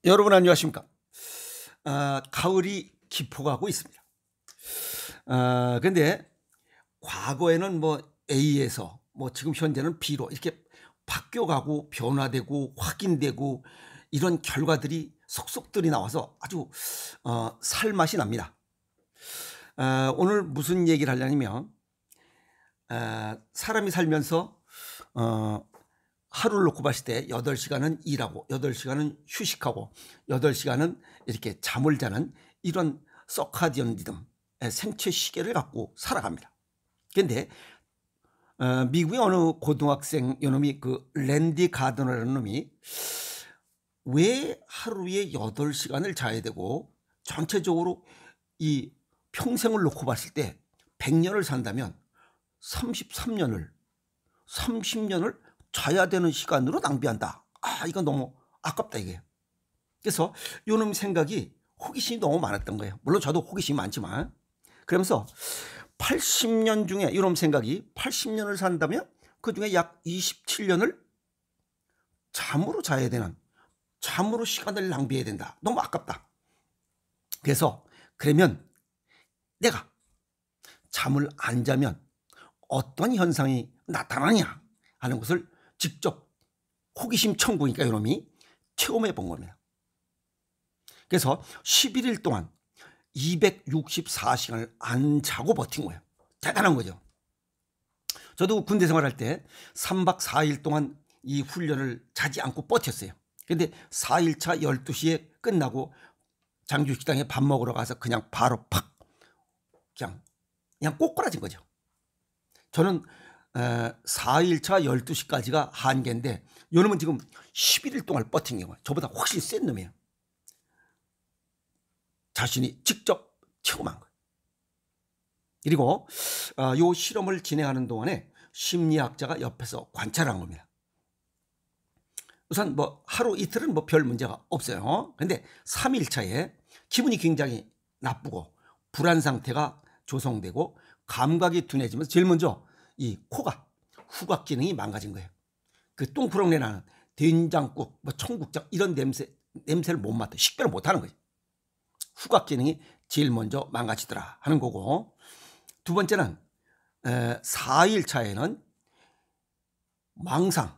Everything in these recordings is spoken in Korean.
여러분 안녕하십니까? 가을이 깊어가고 있습니다. 근데 과거에는 뭐 A에서 뭐 지금 현재는 B로 이렇게 바뀌어가고 변화되고 확인되고 이런 결과들이 속속들이 나와서 아주 살맛이 납니다. 오늘 무슨 얘기를 하려면 사람이 살면서 하루를 놓고 봤을 때 8시간은 일하고 8시간은 휴식하고 8시간은 이렇게 잠을 자는 이런 서카디언 리듬, 생체 시계를 갖고 살아갑니다. 그런데 미국의 어느 고등학생 요놈이 그 랜디 가드너라는 놈이 왜 하루에 8시간을 자야 되고 전체적으로 이 평생을 놓고 봤을 때 100년을 산다면 30년을 자야 되는 시간으로 낭비한다. 이건 너무 아깝다 이게. 그래서 요놈 생각이 호기심이 너무 많았던 거예요. 물론 저도 호기심이 많지만 그러면서 80년 중에 요놈 생각이 80년을 산다면 그 중에 약 27년을 잠으로 자야 되는, 잠으로 시간을 낭비해야 된다. 너무 아깝다. 그래서 그러면 내가 잠을 안 자면 어떤 현상이 나타나냐 하는 것을 직접 호기심 천국이니까 이놈이 체험해 본 겁니다. 그래서 11일 동안 264시간을 안 자고 버틴 거예요. 대단한 거죠. 저도 군대 생활할 때 3박 4일 동안 이 훈련을 자지 않고 버텼어요. 근데 4일차 12시에 끝나고 장주식당에 밥 먹으러 가서 그냥 바로 팍 그냥 꼬꾸라진 거죠. 저는 4일차 12시까지가 한계인데 요놈은 지금 11일 동안 버틴 경우에 저보다 훨씬 센 놈이에요. 자신이 직접 체험한 거예요. 그리고 요 실험을 진행하는 동안에 심리학자가 옆에서 관찰한 겁니다. 우선 뭐 하루 이틀은 뭐 별 문제가 없어요. 근데 3일차에 기분이 굉장히 나쁘고 불안 상태가 조성되고 감각이 둔해지면서 제일 먼저 이 코가 후각 기능이 망가진 거예요. 그 똥푸렁내 나는 된장국, 뭐 청국장 이런 냄새를 못 맡아, 식별을 못 하는 거죠. 후각 기능이 제일 먼저 망가지더라 하는 거고, 두 번째는 4일 차에는 망상을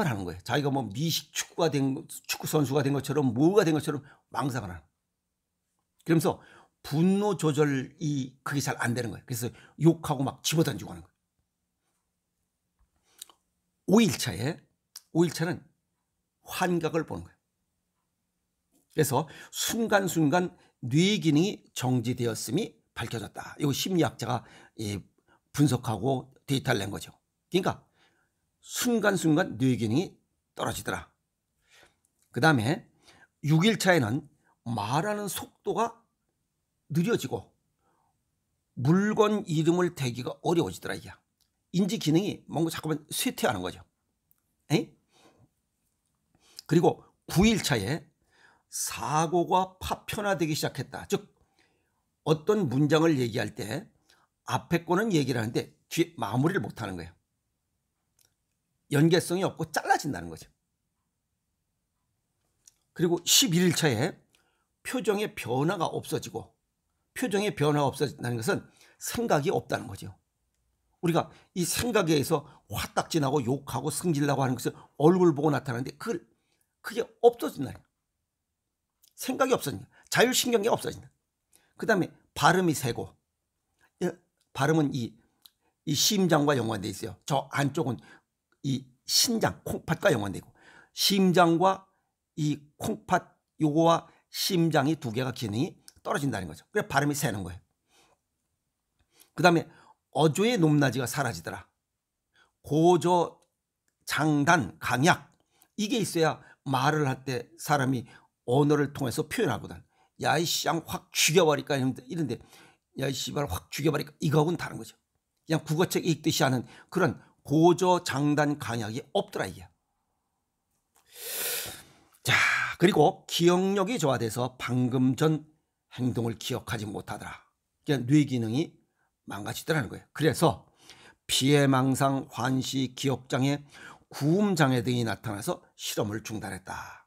하는 거예요. 자기가 뭐 미식 축구 선수가 된 것처럼 뭐가 된 것처럼 망상을 하는 거예요. 그러면서 분노 조절이 그게 잘 안 되는 거예요. 그래서 욕하고 막 집어던지고 하는 거예요. 5일차는 환각을 보는 거예요. 그래서 순간순간 뇌 기능이 정지되었음이 밝혀졌다. 이거 심리학자가 분석하고 데이터를 낸 거죠. 그러니까 순간순간 뇌 기능이 떨어지더라. 그 다음에 6일차에는 말하는 속도가 느려지고 물건 이름을 대기가 어려워지더라. 이게 인지 기능이 뭔가 자꾸만 쇠퇴하는 거죠. 그리고 9일차에 사고가 파편화되기 시작했다. 즉 어떤 문장을 얘기할 때 앞에 거는 얘기를 하는데 뒤에 마무리를 못하는 거예요. 연계성이 없고 잘라진다는 거죠. 그리고 11일차에 표정의 변화가 없어지고, 표정의 변화가 없어진다는 것은 생각이 없다는 거죠. 우리가 이 생각에 의해서 화딱지나고 욕하고 승질나고 하는 것을 얼굴 보고 나타나는데 그게 없어진다는 거예요. 생각이 없어진다. 자율신경이 없어진다. 그 다음에 발음이 세고, 발음은 이 심장과 연관되어 있어요. 저 안쪽은 이 신장, 콩팥과 연관되고, 심장과 이 콩팥 요거와 심장이 두 개가 기능이 떨어진다는 거죠. 그래서 발음이 새는 거예요. 그 다음에 어조의 높낮이가 사라지더라. 고저, 장단, 강약 이게 있어야 말을 할 때 사람이 언어를 통해서 표현하거든. 야 이 씨양 확 죽여버릴까 이런데 야 이 씨발 확 죽여버릴까 이거하고는 다른 거죠. 그냥 국어책 읽듯이 하는 그런 고저, 장단, 강약이 없더라 이게. 자, 그리고 기억력이 저하돼서 방금 전 행동을 기억하지 못하더라. 그러니까 뇌 기능이 망가지더라는 거예요. 그래서 피해망상, 환시, 기억장애, 구음장애 등이 나타나서 실험을 중단했다.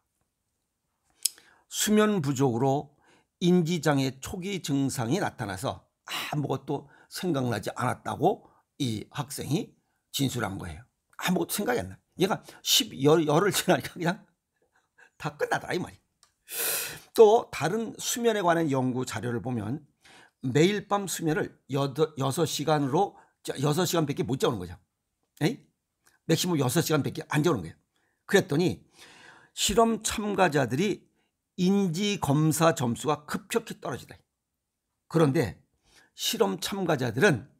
수면 부족으로 인지장애 초기 증상이 나타나서 아무것도 생각나지 않았다고 이 학생이 진술한 거예요. 아무것도 생각이 안 나. 얘가 열흘 지나니까 그냥 다 끝나더라 이 말이. 또 다른 수면에 관한 연구 자료를 보면 매일 밤 수면을 6시간밖에 못 자는 거죠. 에이? 맥시멈 6시간밖에 안 자는 거예요. 그랬더니 실험 참가자들이 인지검사 점수가 급격히 떨어지다. 그런데 실험 참가자들은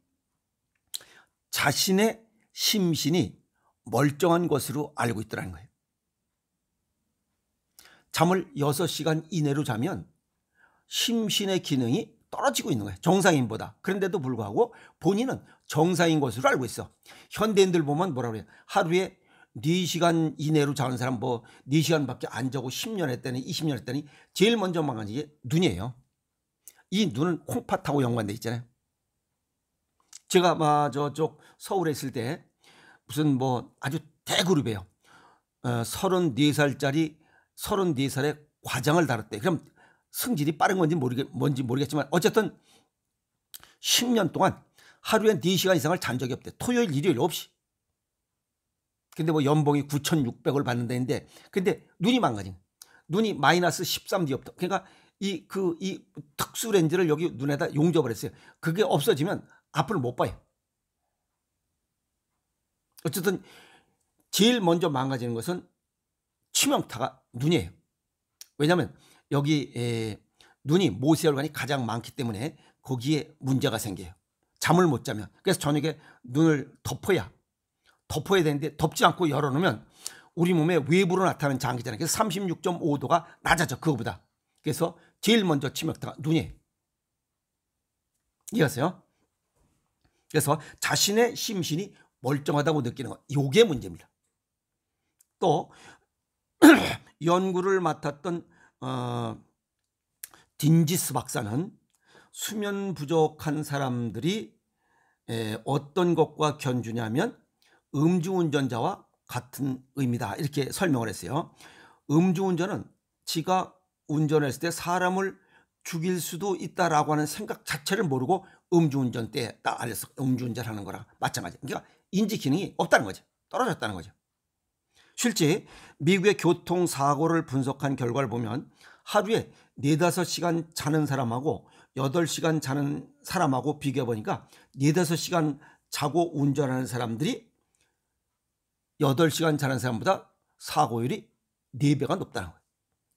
자신의 심신이 멀쩡한 것으로 알고 있더라는 거예요. 잠을 6시간 이내로 자면 심신의 기능이 떨어지고 있는 거예요. 정상인보다. 그런데도 불구하고 본인은 정상인 것으로 알고 있어. 현대인들 보면 뭐라 그래요? 하루에 4시간 이내로 자는 사람 4시간밖에 안 자고 10년 했더니 20년 했더니 제일 먼저 망가진 게 눈이에요. 이 눈은 콩팥하고 연관돼 있잖아요. 제가 저쪽 서울에 있을 때 무슨 아주 대그룹이에요. 34살에 과장을 달았대. 그럼 승질이 빠른 건지 모르겠지만 어쨌든 10년 동안 하루에 4시간 이상을 잔 적이 없대. 토요일, 일요일 없이. 근데 연봉이 9,600을 받는다는데 근데 눈이 망가진. 눈이 마이너스 13디옵터. 그러니까 이 특수 렌즈를 여기 눈에다 용접을 했어요. 그게 없어지면 앞을 못 봐요. 어쨌든 제일 먼저 망가지는 것은 치명타가 눈이에요. 왜냐하면 여기 눈이 모세혈관이 가장 많기 때문에 거기에 문제가 생겨요. 잠을 못 자면. 그래서 저녁에 눈을 덮어야 되는데 덮지 않고 열어놓으면 우리 몸에 외부로 나타나는 장기잖아요. 그래서 36.5도가 낮아져 그거보다. 그래서 제일 먼저 치명타가 눈이에요. 이해하세요? 그래서 자신의 심신이 멀쩡하다고 느끼는 것, 이게 문제입니다. 또 연구를 맡았던 딘지스 박사는 수면 부족한 사람들이 어떤 것과 견주냐면 음주운전자와 같은 의미다 이렇게 설명을 했어요. 음주운전은 지가 운전했을 때 사람을 죽일 수도 있다라고 하는 생각 자체를 모르고 음주운전 때 딱 알았어. 음주운전하는 거랑 마찬가지. 그러니까 인지 기능이 없다는 거죠. 떨어졌다는 거죠. 실제 미국의 교통사고를 분석한 결과를 보면 하루에 4-5시간 자는 사람하고 8시간 자는 사람하고 비교해 보니까 4-5시간 자고 운전하는 사람들이 8시간 자는 사람보다 사고율이 4배가 높다는 거예요.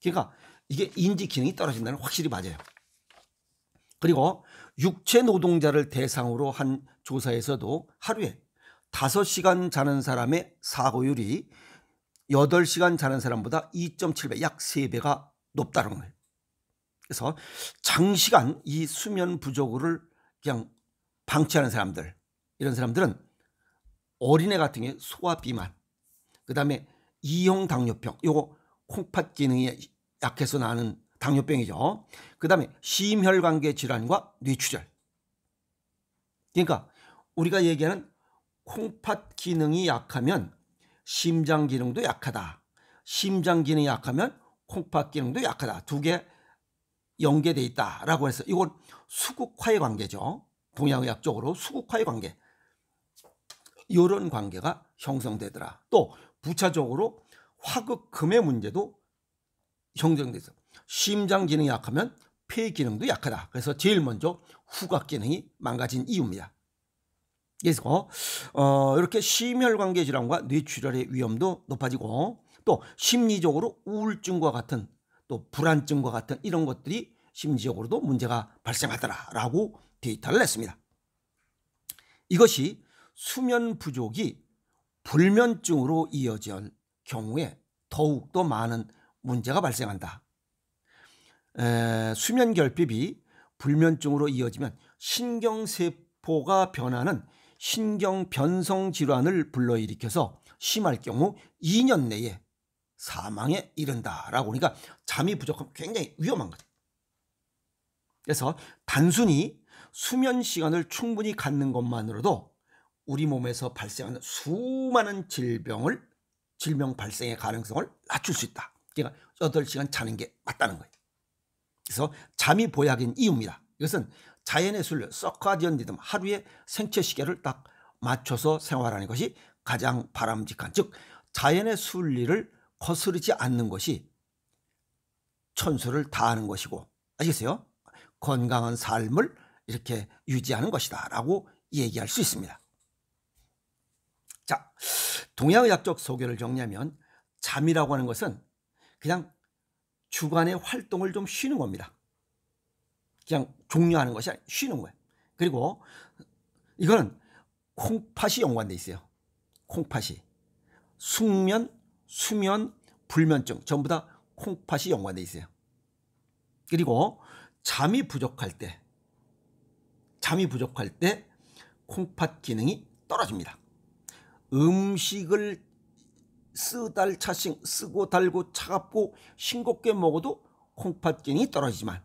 그러니까 이게 인지 기능이 떨어진다는 건 확실히 맞아요. 그리고 육체 노동자를 대상으로 한 조사에서도 하루에 5시간 자는 사람의 사고율이 8시간 자는 사람보다 2.7배, 약 3배가 높다는 거예요. 그래서 장시간 이 수면 부족을 그냥 방치하는 사람들, 이런 사람들은 어린애 같은 경우에 소화 비만, 그 다음에 2형 당뇨병, 요거 콩팥 기능이 약해서 나는 당뇨병이죠. 그 다음에 심혈관계 질환과 뇌출혈. 그러니까 우리가 얘기하는 콩팥 기능이 약하면 심장 기능도 약하다. 심장 기능이 약하면 콩팥 기능도 약하다. 두 개 연계되어 있다라고 해서 이건 수국화의 관계죠. 동양의학적으로 수국화의 관계. 이런 관계가 형성되더라. 또 부차적으로 화극금의 문제도 형성돼서 심장 기능이 약하면 폐 기능도 약하다. 그래서 제일 먼저 후각 기능이 망가진 이유입니다. 그래서 이렇게 심혈관계 질환과 뇌출혈의 위험도 높아지고 또 심리적으로 우울증과 같은 또 불안증과 같은 이런 것들이 심리적으로도 문제가 발생하더라라고 데이터를 냈습니다. 이것이 수면 부족이 불면증으로 이어질 경우에 더욱더 많은 문제가 발생한다. 수면 결핍이 불면증으로 이어지면 신경세포가 변하는 신경변성 질환을 불러일으켜서 심할 경우 2년 내에 사망에 이른다라고. 그러니까 잠이 부족하면 굉장히 위험한 거죠. 그래서 단순히 수면 시간을 충분히 갖는 것만으로도 우리 몸에서 발생하는 수많은 질병 발생의 가능성을 낮출 수 있다. 그러니까 8시간 자는 게 맞다는 거예요. 그래서 잠이 보약인 이유입니다. 이것은 자연의 순리, 서카디언 리듬, 하루의 생체 시계를 딱 맞춰서 생활하는 것이 가장 바람직한, 즉 자연의 순리를 거스르지 않는 것이 천수를 다하는 것이고, 아시겠어요? 건강한 삶을 이렇게 유지하는 것이다 라고 얘기할 수 있습니다. 자, 동양의학적 소견을 정리하면 잠이라고 하는 것은 그냥 주간의 활동을 좀 쉬는 겁니다. 그냥 종료하는 것이 아니라 쉬는 거예요. 그리고 이거는 콩팥이 연관돼 있어요. 콩팥이. 숙면, 수면, 불면증 전부 다 콩팥이 연관돼 있어요. 그리고 잠이 부족할 때 콩팥 기능이 떨어집니다. 음식을 쓰고 달고 차갑고 싱겁게 먹어도 콩팥 기능이 떨어지지만,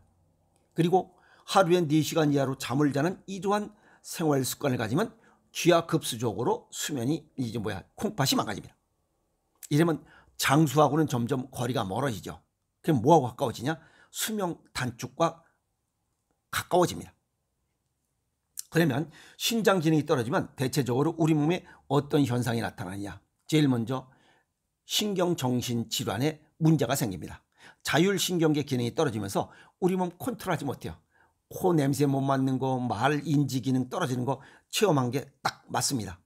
그리고 하루에 4시간 이하로 잠을 자는 이러한 생활 습관을 가지면 기하급수적으로 수면이 콩팥이 망가집니다. 이러면 장수하고는 점점 거리가 멀어지죠. 그럼 뭐하고 가까워지냐? 수명 단축과 가까워집니다. 그러면 신장 기능이 떨어지면 대체적으로 우리 몸에 어떤 현상이 나타나느냐? 제일 먼저 신경정신질환에 문제가 생깁니다. 자율신경계 기능이 떨어지면서 우리 몸 컨트롤하지 못해요. 코 냄새 못 맡는 거, 말 인지 기능 떨어지는 거 체험한 게 딱 맞습니다.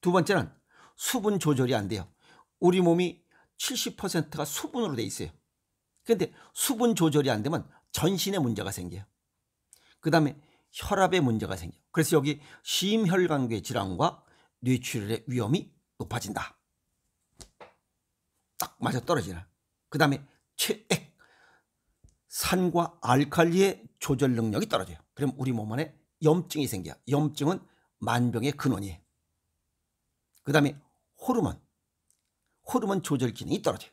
두 번째는 수분 조절이 안 돼요. 우리 몸이 70%가 수분으로 돼 있어요. 그런데 수분 조절이 안 되면 전신에 문제가 생겨요. 그 다음에 혈압에 문제가 생겨요. 그래서 여기 심혈관계 질환과 뇌출혈의 위험이 높아진다. 딱 맞아 떨어지나. 그 다음에 체액, 산과 알칼리의 조절 능력이 떨어져요. 그럼 우리 몸 안에 염증이 생겨요. 염증은 만병의 근원이에요. 그 다음에 호르몬 조절 기능이 떨어져요.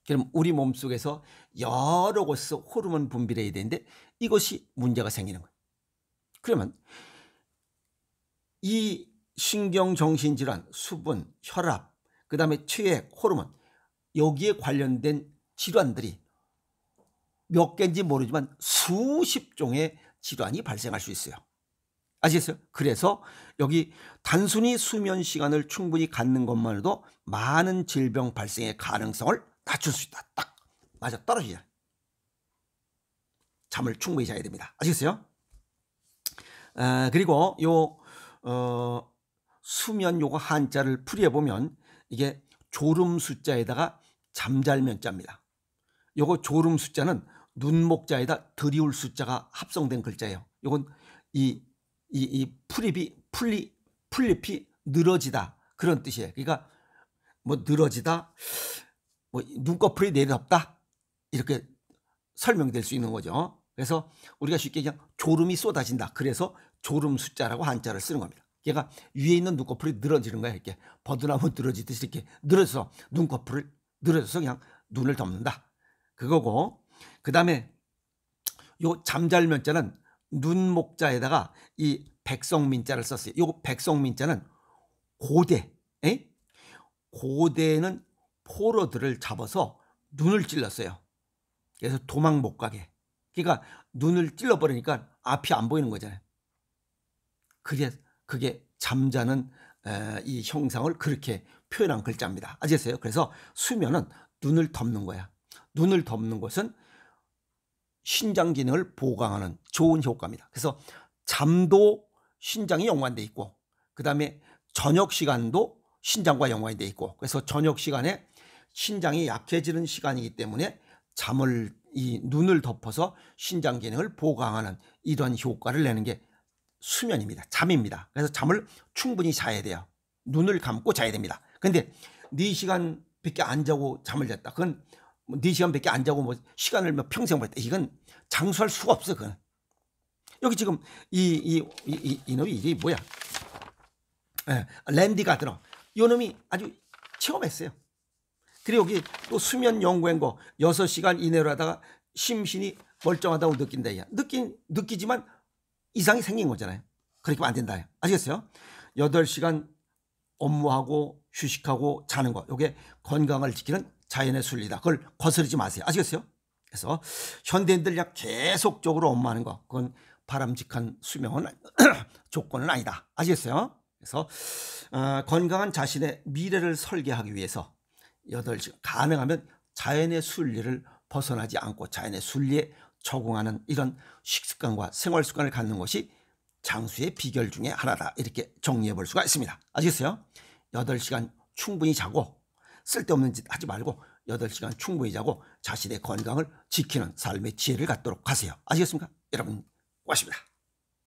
그럼 우리 몸속에서 여러 곳에서 호르몬 분비를 해야 되는데 이것이 문제가 생기는 거예요. 그러면 이 신경정신질환, 수분, 혈압, 그 다음에 체액, 호르몬, 여기에 관련된 질환들이 몇 개인지 모르지만 수십 종의 질환이 발생할 수 있어요. 아시겠어요? 그래서 여기 단순히 수면 시간을 충분히 갖는 것만으로도 많은 질병 발생의 가능성을 낮출 수 있다. 딱 맞아 떨어지잖아요. 잠을 충분히 자야 됩니다. 아시겠어요? 그리고 수면 요거 한자를 풀이해 보면 이게 졸음 숫자에다가 잠잘 면자입니다. 요거 졸음 숫자는 눈목자에다 들이울 숫자가 합성된 글자예요. 요건 이 풀잎이 늘어지다 그런 뜻이에요. 그러니까 뭐 늘어지다, 뭐 눈꺼풀이 내려덥다 이렇게 설명될 수 있는 거죠. 그래서 우리가 쉽게 그냥 졸음이 쏟아진다. 그래서 졸음 숫자라고 한자를 쓰는 겁니다. 얘가 위에 있는 눈꺼풀이 늘어지는 거야. 이렇게 버드나무 늘어지듯이 이렇게 늘어져서 눈꺼풀을 늘어져서 그냥 눈을 덮는다. 그거고, 그 다음에 요 잠잘면자는 눈목자에다가 이 백성민자를 썼어요. 요 백성민자는 고대는 포로들을 잡아서 눈을 찔렀어요. 그래서 도망 못 가게. 그러니까 눈을 찔러버리니까 앞이 안 보이는 거잖아요. 그게 잠자는 이 형상을 그렇게 표현한 글자입니다. 아시겠어요? 그래서 수면은 눈을 덮는 거야. 눈을 덮는 것은 신장 기능을 보강하는 좋은 효과입니다. 그래서 잠도 신장이 연관돼 있고, 그 다음에 저녁 시간도 신장과 연관이 돼 있고, 그래서 저녁 시간에 신장이 약해지는 시간이기 때문에 이 눈을 덮어서 신장 기능을 보강하는 이러한 효과를 내는 게 수면입니다. 잠입니다. 그래서 잠을 충분히 자야 돼요. 눈을 감고 자야 됩니다. 근데 4시간밖에 안 자고 잠을 잤다. 그건 4시간밖에 안 자고 뭐 시간을 평생 벌였다. 이건 장수할 수가 없어. 그건. 여기 지금 이놈이 이게 뭐야? 랜디 가드너. 이 놈이 아주 체험했어요. 그리고 여기 또 수면 연구한 거 6시간 이내로 하다가 심신이 멀쩡하다고 느낀다. 느끼지만 이상이 생긴 거잖아요. 그렇게 하면 안 된다. 아시겠어요? 8시간 업무하고 휴식하고 자는 거. 이게 건강을 지키는 자연의 순리다. 그걸 거스르지 마세요. 아시겠어요? 그래서 현대인들 그냥 계속적으로 업무하는 거, 그건 바람직한 수명은 조건은 아니다. 아시겠어요? 그래서 건강한 자신의 미래를 설계하기 위해서 8시간 가능하면 자연의 순리를 벗어나지 않고 자연의 순리에 적응하는 이런 식습관과 생활습관을 갖는 것이 장수의 비결 중에 하나다. 이렇게 정리해 볼 수가 있습니다. 아시겠어요? 8시간 충분히 자고 쓸데없는 짓 하지 말고 8시간 충분히 자고 자신의 건강을 지키는 삶의 지혜를 갖도록 하세요. 아시겠습니까? 여러분 고맙습니다.